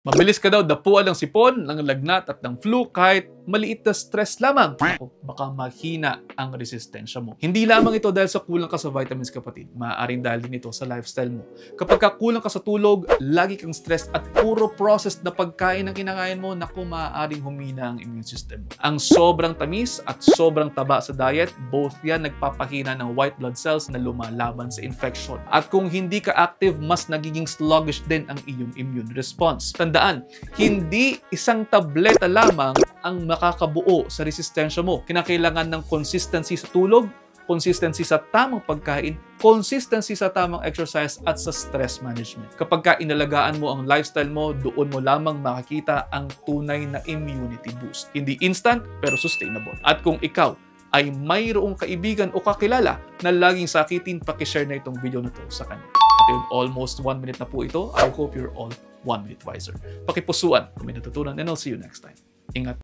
Mabilis ka daw dapuan ng sipon, ng lagnat at ng flu kahit maliit na stress lamang. Ako, baka mahina ang resistensya mo. Hindi lamang ito dahil sa kulang ka sa vitamins, kapatid. Maaaring dahil din ito sa lifestyle mo. Kapag kulang ka sa tulog, lagi kang stressed at puro processed na pagkain ang kinakain mo, naku, maaaring humina ang immune system mo. Ang sobrang tamis at sobrang taba sa diet, both yan nagpapahina ng white blood cells na lumalaban sa infection. At kung hindi ka active, mas nagiging sluggish din ang iyong immune response. Tandaan, hindi isang tableta lamang ang makakabuo sa resistensya mo. Kinakailangan ng consistency sa tulog, consistency sa tamang pagkain, consistency sa tamang exercise at sa stress management. Kapag inalagaan mo ang lifestyle mo, doon mo lamang makikita ang tunay na immunity boost. Hindi instant, pero sustainable. At kung ikaw ay mayroong kaibigan o kakilala na laging sakitin, pakishare na itong video na to sa kanya. At yun, almost 1 minute na po ito. I hope you're all 1 minute wiser. Pakipusuan kung may natutunan, and I'll see you next time. Ingat.